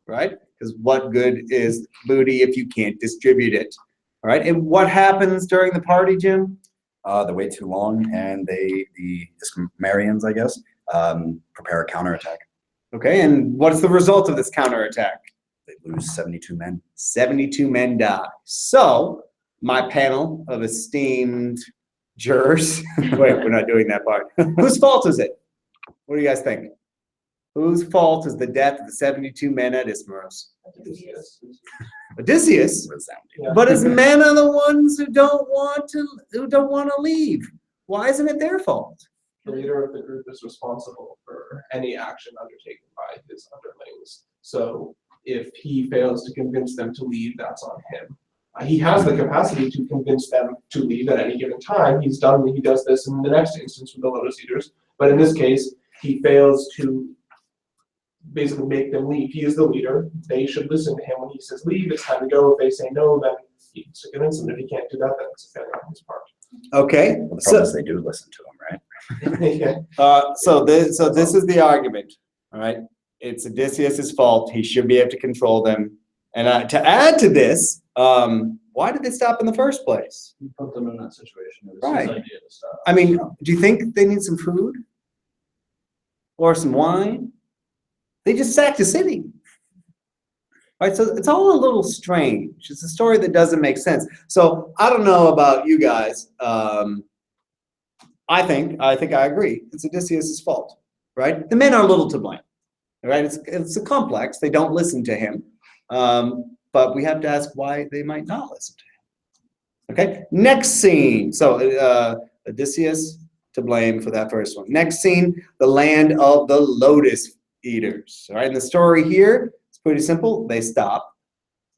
right? Because what good is booty if you can't distribute it? All right, and what happens during the party, Jim? They wait too long, and the Ismarians, I guess, prepare a counterattack. Okay, and what's the result of this counterattack? They lose 72 men. 72 men die. So, my panel of esteemed jurors, wait, we're not doing that part. Whose fault is it? What do you guys think? Whose fault is the death of the 72 men at Ismaros? Odysseus. Resounding. But his men are the ones who don't want to leave. Why isn't it their fault? The leader of the group is responsible for any action undertaken by his underlings. So if he fails to convince them to leave, that's on him. He has the capacity to convince them to leave at any given time. He does this in the next instance with the Lotus Eaters. But in this case, he fails to basically make them leave. He is the leader. They should listen to him when he says leave. It's time to go. If they say no, then he needs to convince them. If he can't do that, then it's a failure on his part. Okay. Well, the problem is they do listen to him, right? Yeah. So this is the argument. All right. It's Odysseus' fault. He should be able to control them. And to add to this, why did they stop in the first place? You put them in that situation. It was Right. his idea to stop. I mean, do you think they need some food? Or some wine? They just sacked the city. All right, so it's all a little strange. It's a story that doesn't make sense. So I don't know about you guys. I think I agree. It's Odysseus' fault, right? The men are a little to blame, right? It's a complex. They don't listen to him, but we have to ask why they might not listen to him. Okay, next scene. So Odysseus to blame for that first one. Next scene, the land of the Lotus Eaters. All right, and the story here is pretty simple. They stop.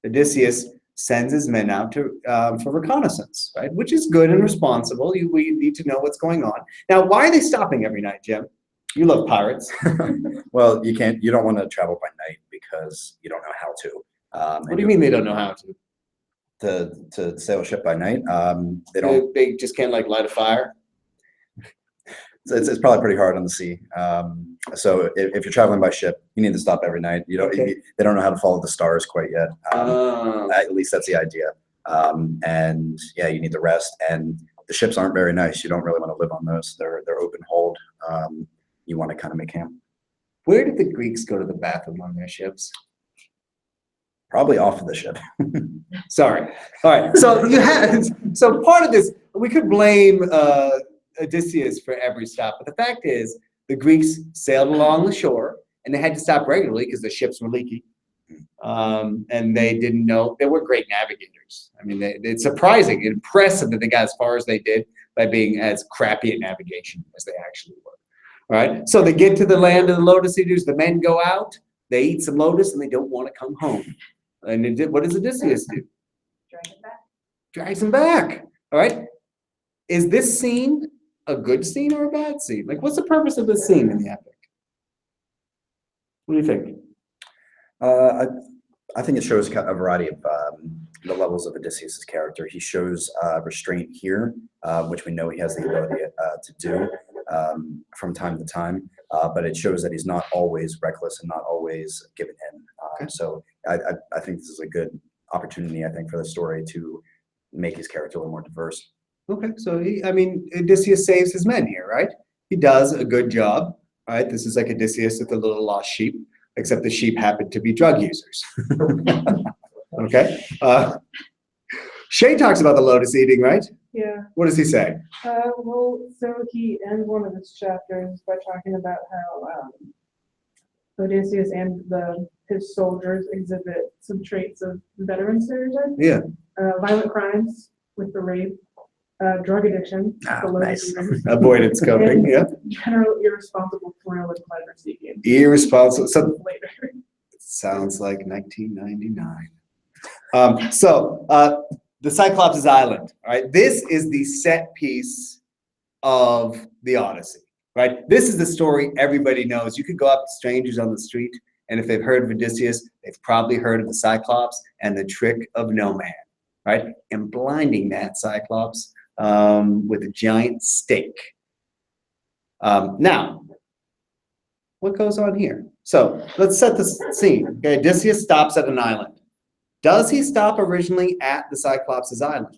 Odysseus sends his men out to for reconnaissance, right? Which is good and responsible. We need to know what's going on. Now, why are they stopping every night, Jim? You love pirates. Well, you don't want to travel by night because you don't know how to. What do you mean they don't know how to? To sail a ship by night, they don't. They just can't like light a fire. It's probably pretty hard on the sea. So if you're traveling by ship, you need to stop every night. You don't. Okay. They don't know how to follow the stars quite yet. Oh. At least that's the idea. And yeah, you need the rest. And the ships aren't very nice. You don't really want to live on those. They're open hold. You want to kind of make camp. Where did the Greeks go to the bathroom on their ships? Probably off of the ship. Sorry. All right. So part of this, we could blame Odysseus for every stop, but the fact is the Greeks sailed along the shore and they had to stop regularly because the ships were leaky. And they didn't know. They were great navigators. I mean, it's surprising, impressive that they got as far as they did by being as crappy at navigation as they actually were. All right. So they get to the land of the Lotus Eaters. The men go out. They eat some lotus and they don't want to come home. And what does Odysseus do? Drag it back. Drags him back. All right. Is this scene a good scene or a bad scene? Like, what's the purpose of this scene in the epic? What do you think? I think it shows a variety of the levels of Odysseus' character. He shows restraint here, which we know he has the ability to do from time to time. but it shows that he's not always reckless and not always giving in. So I think this is a good opportunity, I think, for the story to make his character a little more diverse. Okay, so I mean, Odysseus saves his men here, right? He does a good job, right? This is like Odysseus with the little lost sheep, except the sheep happen to be drug users. Okay. Shay talks about the lotus eating, right? Yeah. What does he say? Well, so he ends one of his chapters by talking about how Odysseus and his soldiers exhibit some traits of veteran stereotype. Yeah. Violent crimes with the rape, drug addiction, the lotus eating, Avoidance coping, yeah. general irresponsible thrill and pleasure seeking. Irresponsible. So Later. sounds like 1999. The Cyclops' Island, all right? This is the set piece of the Odyssey, right? This is the story everybody knows. You could go up to strangers on the street, and if they've heard of Odysseus, they've probably heard of the Cyclops and the trick of no man, right? And blinding that Cyclops with a giant stake. Now, what goes on here? So let's set the scene. Okay, Odysseus stops at an island. Does he stop originally at the Cyclops' island?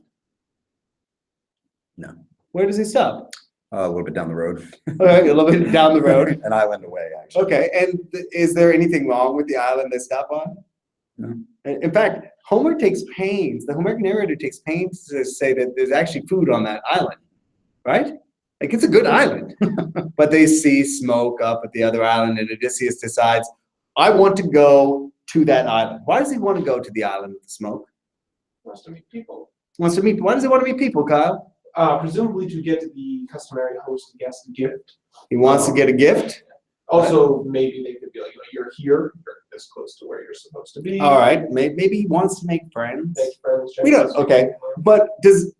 No. Where does he stop? A little bit down the road. Okay, a little bit down the road. An island away, actually. Okay, and is there anything wrong with the island they stop on? No. In fact, Homer takes pains, the Homeric narrator takes pains to say that there's actually food on that island, right? Like, it's a good island. But they see smoke up at the other island, and Odysseus decides, I want to go to that island. Why does he want to go to the island with the smoke? Wants to meet people. Why does he want to meet people, Kyle? Presumably to get the customary host guest gift. He wants to get a gift. Also, maybe they could be like, you're here, you're this close to where you're supposed to be. All right, maybe he wants to make friends. Make friends. We don't, okay. But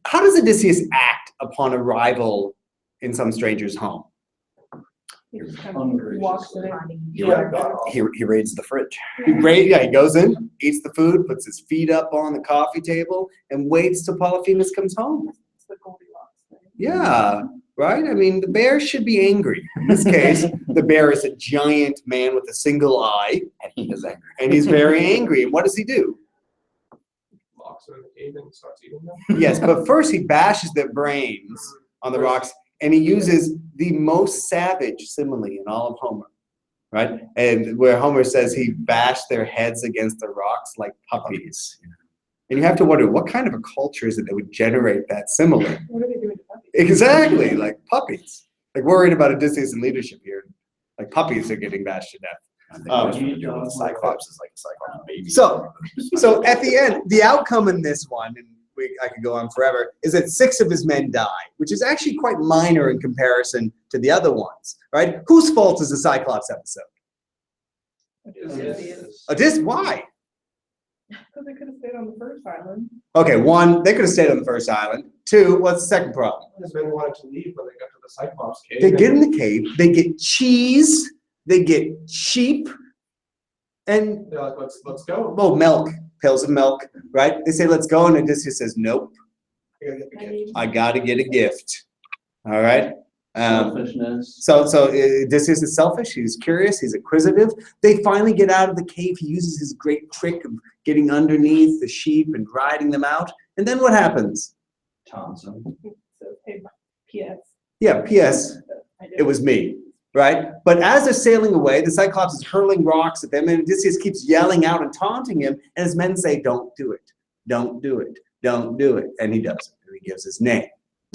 how does Odysseus act upon arrival in some stranger's home? He just kind of walks in. He raids the fridge. He goes in, eats the food, puts his feet up on the coffee table, and waits till Polyphemus comes home. It's the Goldilocks thing. Yeah, right? I mean, the bear should be angry. In this case, the bear is a giant man with a single eye, And he is angry. and he's very angry. And what does he do? Locks them in the cave and starts eating them. Yes, but first he bashes their brains on the rocks, and he uses the most savage simile in all of Homer, right? And where Homer says he bashed their heads against the rocks like puppies. And you have to wonder, what kind of a culture is it that would generate that simile? What are they doing to puppies? Exactly, like puppies. Like, worried about Odysseus and leadership here. Like, puppies are getting bashed to death. I think what you're doing with the Cyclops is like a Cyclops baby. So at the end, the outcome in this one, and I could go on forever, is that 6 of his men die, which is actually quite minor in comparison to the other ones, right? Whose fault is the Cyclops episode? Odysseus, why? Because they could have stayed on the first island. Okay, 1, they could have stayed on the first island. 2, what's the second problem? His men wanted to leave when they got to the Cyclops cave. They get in the cave, they get cheese, they get sheep, and, They're like, let's go. oh, milk, pills of milk, right? They say, let's go, and Odysseus says, nope, I gotta get the gift. I gotta get a gift, all right? Selfishness. So Odysseus is selfish, he's curious, he's inquisitive. They finally get out of the cave. He uses his great trick of getting underneath the sheep and riding them out. And then what happens? Thompson. So, hey, P.S. Yeah, P.S. I did. It was me, right? But as they're sailing away, the Cyclops is hurling rocks at them, and Odysseus keeps yelling out and taunting him, and his men say, don't do it, don't do it, don't do it. And he does it, and he gives his name.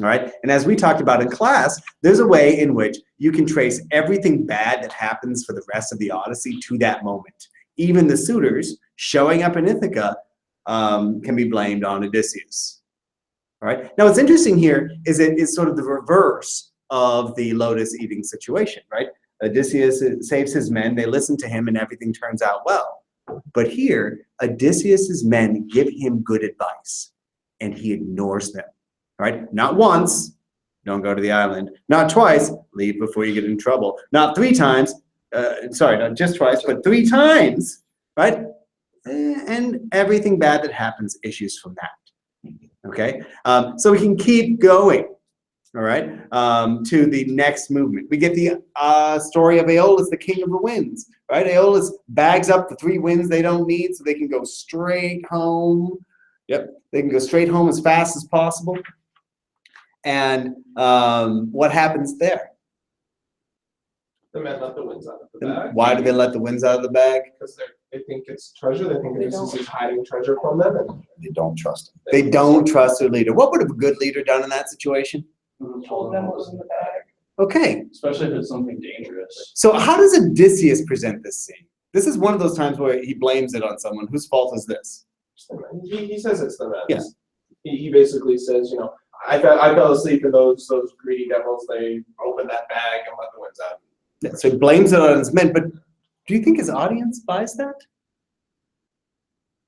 All right. And as we talked about in class, there's a way in which you can trace everything bad that happens for the rest of the Odyssey to that moment. Even the suitors showing up in Ithaca can be blamed on Odysseus. All right. Now, what's interesting here is it's sort of the reverse of the lotus eating situation, right? Odysseus saves his men, they listen to him, and everything turns out well. But here, Odysseus's men give him good advice, and he ignores them. Right? Not once, don't go to the island. Not twice, leave before you get in trouble. Not 3 times, sorry, not just twice, but 3 times, right? And everything bad that happens issues from that. Okay? So we can keep going. All right, to the next movement. We get the story of Aeolus, the king of the winds, right? Aeolus bags up the 3 winds they don't need so they can go straight home. Yep, they can go straight home as fast as possible. And what happens there? The men let the winds out of the bag. Why do they let the winds out of the bag? Because they think it's treasure. They think Odysseus is hiding treasure from them, and They don't trust him. They don't trust their leader. What would have a good leader done in that situation? Told them what was in the bag. Okay, Especially if it's something dangerous. so how does Odysseus present this scene? This is one of those times where he blames it on someone. Whose fault is this? it's the men. He says it's the men. Yeah. He basically says, you know, I fell asleep, and those greedy devils, they opened that bag and let the winds out. Yeah, so he blames it on his men, but do you think his audience buys that?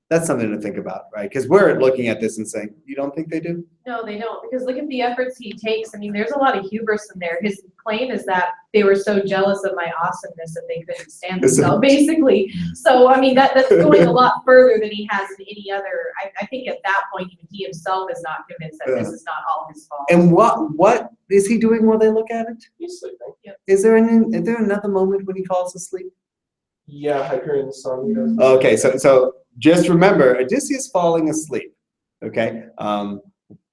That's something to think about, right? Because we're looking at this and saying, you don't think they do? No, they don't, because look at the efforts he takes. I mean, there's a lot of hubris in there. His claim is that they were so jealous of my awesomeness that they couldn't stand themselves, basically. So, I mean, that's going a lot further than he has in any other. I think at that point, even he himself is not convinced that this is not all his fault. And what is he doing while they look at it? He's sleeping. Is there another moment when he falls asleep? Yeah, Hyperion son. He does. Okay, so just remember, Odysseus falling asleep, okay?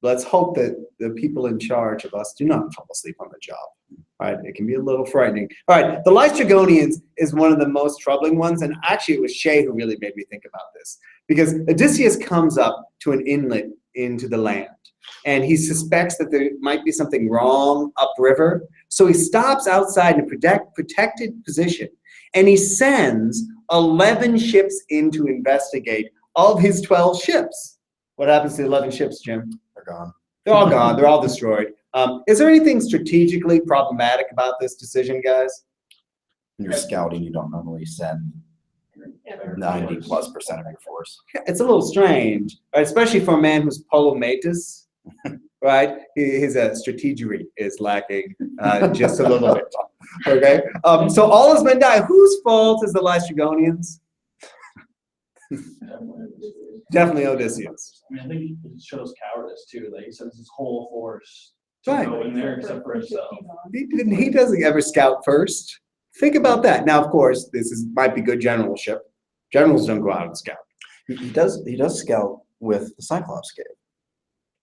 Let's hope that the people in charge of us do not fall asleep on the job, right? It can be a little frightening. All right, the Lystragonians is one of the most troubling ones, and actually it was Shay who really made me think about this, because Odysseus comes up to an inlet into the land, and he suspects that there might be something wrong upriver, so he stops outside in a protected position, and he sends 11 ships in to investigate of his 12 ships. What happens to the 11 ships, Jim? They're gone. They're all gone. They're all destroyed. Is there anything strategically problematic about this decision, guys? When you're scouting, you don't normally send 90+% of your force. It's a little strange, right? Especially for a man who's Polomatus, right? His strategery is lacking just a little bit. Okay, so all his men die. Whose fault is the Lystragonians? Definitely Odysseus. I mean, I think it shows cowardice too, that he sends his whole force to Right. go in there except for himself. He doesn't ever scout first. Think about that. Now, of course, might be good generalship. Generals don't go out and scout. He does scout with the Cyclops cave.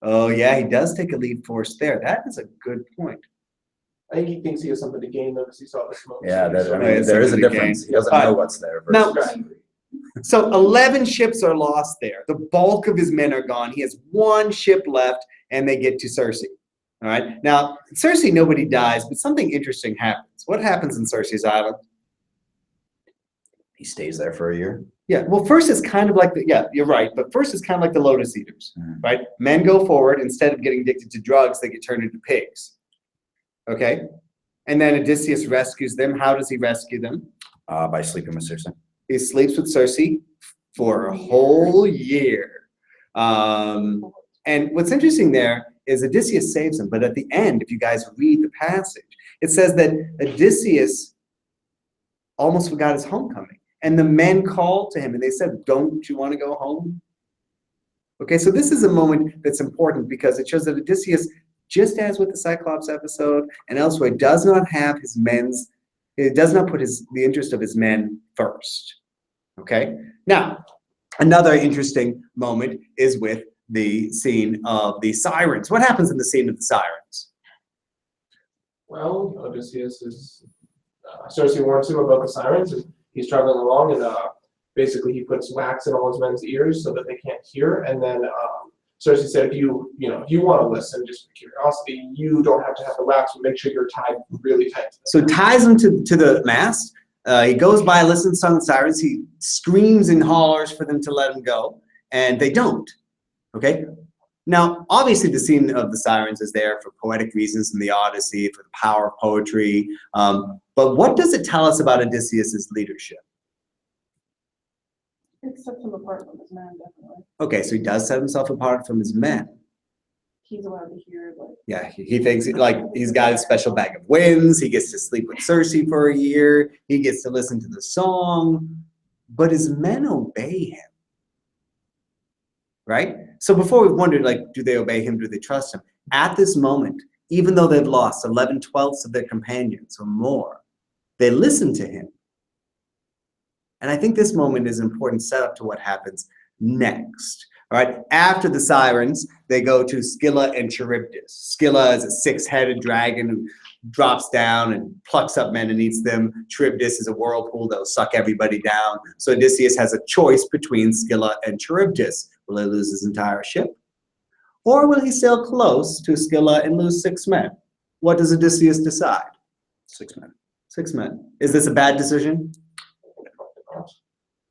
Oh yeah, he does take a lead force there. That is a good point. I think he thinks he has something to gain though, because he saw the smoke. Yeah, So there is a something to difference. gain. He doesn't know what's there. Now- versus- So 11 ships are lost there. The bulk of his men are gone. He has 1 ship left, and they get to Circe. All right. Now, Circe, nobody dies, but something interesting happens. What happens in Circe's island? He stays there for a year. Yeah. Well, first is kind of like you're right. But first is kind of like the Lotus Eaters, right? Men go forward. Instead of getting addicted to drugs, they get turned into pigs. Okay. And then Odysseus rescues them. How does he rescue them? By sleeping with Circe. He sleeps with Circe for a whole year. And what's interesting there is Odysseus saves him. But at the end, if you guys read the passage, it says that Odysseus almost forgot his homecoming. And the men called to him and they said, "Don't you want to go home?" Okay, so this is a moment that's important because it shows that Odysseus, just as with the Cyclops episode and elsewhere, does not have his men's, it does not put the interest of his men first. Okay, now another interesting moment is with the scene of the sirens. What happens in the scene of the sirens? Well, Odysseus is Circe warns him about the sirens, and he's traveling along, and basically he puts wax in all his men's ears so that they can't hear. And then Circe said, if you want to listen, just for curiosity, you don't have to have the wax, but make sure you're tied really tight. So ties him to the mast. He goes by, listens to the sirens. He screams and hollers for them to let him go, and they don't. Okay. Now, obviously, the scene of the sirens is there for poetic reasons in the Odyssey, for the power of poetry. But what does it tell us about Odysseus's leadership? It sets him apart from his men, definitely. Okay, so he does set himself apart from his men. He's allowed to hear, like, Yeah, he thinks he's got a special bag of winds. He gets to sleep with Circe for a year. He gets to listen to the song, but his men obey him. Right? So before we've wondered, do they obey him? Do they trust him? At this moment, even though they've lost 11/12 of their companions or more, they listen to him. And I think this moment is an important setup to what happens next. All right, after the sirens, they go to Scylla and Charybdis. Scylla is a six-headed dragon who drops down and plucks up men and eats them. Charybdis is a whirlpool that will suck everybody down. So Odysseus has a choice between Scylla and Charybdis. Will he lose his entire ship? Or will he sail close to Scylla and lose 6 men? What does Odysseus decide? 6 men. 6 men. Is this a bad decision?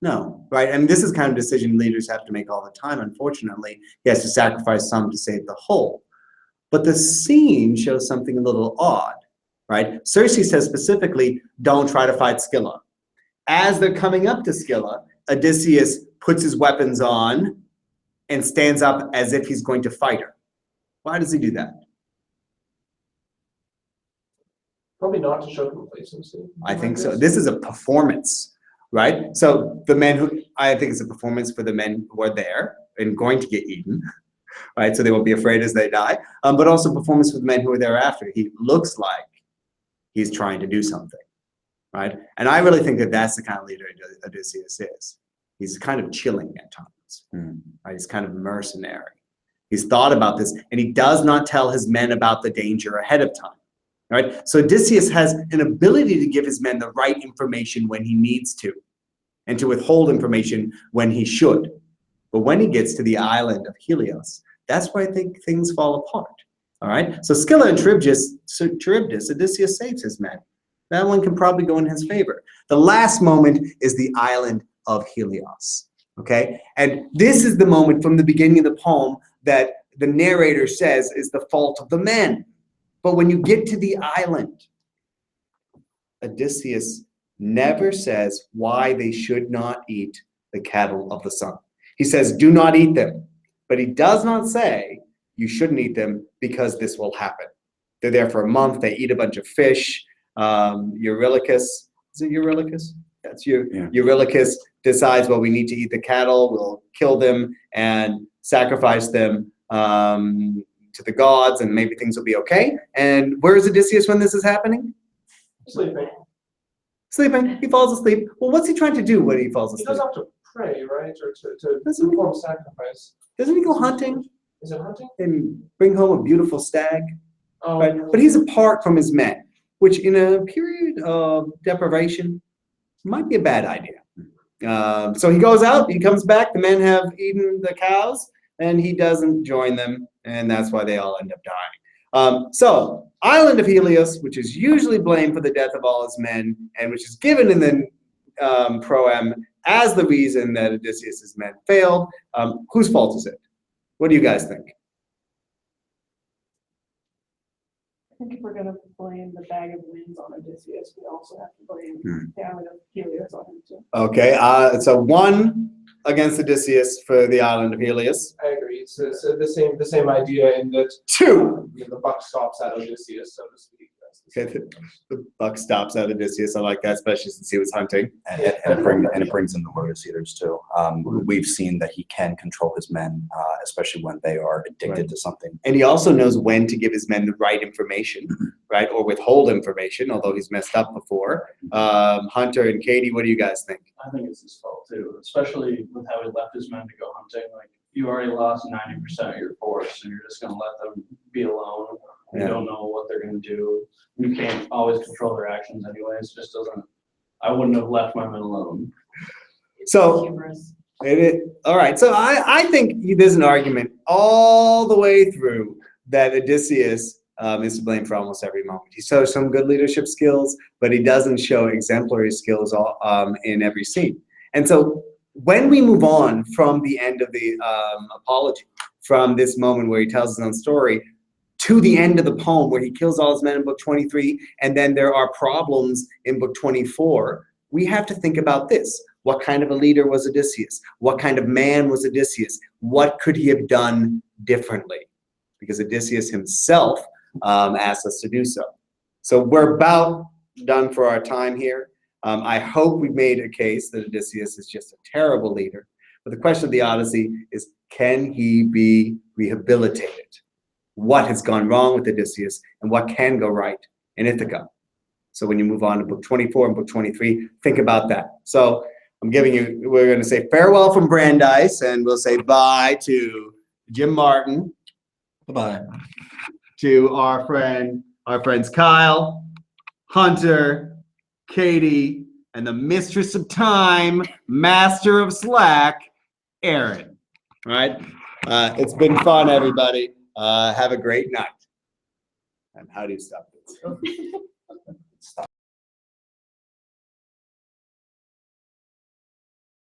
No, right? I mean, this is kind of decision leaders have to make all the time. Unfortunately, he has to sacrifice some to save the whole. But the scene shows something a little odd, right? Circe says specifically, don't try to fight Scylla. As they're coming up to Scylla, Odysseus puts his weapons on and stands up as if he's going to fight her. Why does he do that? Probably not to show complacency. I think so. This is a performance, right? So the men who, I think it's a performance for the men who are there and going to get eaten, right? So they won't be afraid as they die, but also performance for the men who are there after. He looks like he's trying to do something, right? And I really think that that's the kind of leader Odysseus is. He's kind of chilling at times, right? He's kind of mercenary. He's thought about this, and he does not tell his men about the danger ahead of time. Right? So Odysseus has an ability to give his men the right information when he needs to, and to withhold information when he should. But when he gets to the island of Helios, that's where I think things fall apart. All right? So Scylla and Charybdis, Odysseus saves his men. That one can probably go in his favor. The last moment is the island of Helios. Okay? And this is the moment from the beginning of the poem that the narrator says is the fault of the men. But when you get to the island, Odysseus never says why they should not eat the cattle of the sun. He says, do not eat them. But he does not say you shouldn't eat them because this will happen. They're there for a month. They eat a bunch of fish. Eurylochus, is it Eurylochus? That's you. Yeah. Eurylochus decides, well, we need to eat the cattle. We'll kill them and sacrifice them to the gods, and maybe things will be okay. And where is Odysseus when this is happening? Sleeping. Sleeping. He falls asleep. Well, what's he trying to do when he falls asleep? He does have to pray, right? Or to perform sacrifice. Doesn't he go hunting? Is it hunting? And bring home a beautiful stag? Oh, right? But he's apart from his men, which in a period of deprivation might be a bad idea. So he goes out, he comes back, the men have eaten the cows, and he doesn't join them, and that's why they all end up dying. So, island of Helios, which is usually blamed for the death of all his men, and which is given in the proem as the reason that Odysseus' men failed. Whose fault is it? What do you guys think? I think if we're gonna blame the bag of winds on Odysseus, we also have to blame the island of Helios on him too. Okay, so 1 against Odysseus for the island of Helios. I agree. It's the same idea in that 2. The buck stops at Odysseus, so to speak. Okay, the buck stops at Odysseus. I like that, especially since he was hunting. And it brings in the lotus eaters too. We've seen that he can control his men, especially when they are addicted to something. And he also knows when to give his men the right information, right, or withhold information, although he's messed up before. Hunter and Katie, what do you guys think? I think it's his fault too, especially with how he left his men to go hunting. Like, you already lost 90% of your force, and you're just going to let them be alone. You don't know what they're going to do. You can't always control their actions anyways. It just doesn't. I wouldn't have left my men alone. So, all right. So I think there's an argument all the way through that Odysseus is to blame for almost every moment. He shows some good leadership skills, but he doesn't show exemplary skills in every scene. And so when we move on from the end of the apology, from this moment where he tells his own story, to the end of the poem where he kills all his men in book 23, and then there are problems in book 24, we have to think about this. What kind of a leader was Odysseus? What kind of man was Odysseus? What could he have done differently? Because Odysseus himself asked us to do so. So we're about done for our time here. I hope we've made a case that Odysseus is just a terrible leader. But the question of the Odyssey is, can he be rehabilitated? what has gone wrong with Odysseus and what can go right in Ithaca. So when you move on to book 24 and book 23, think about that. So we're going to say farewell from Brandeis, and we'll say bye to Jim Martin, Bye-bye. to our friends Kyle, Hunter, Katie, and the mistress of time, master of Slack, Aaron. All right. It's been fun, everybody. Have a great night. And how do you stop this?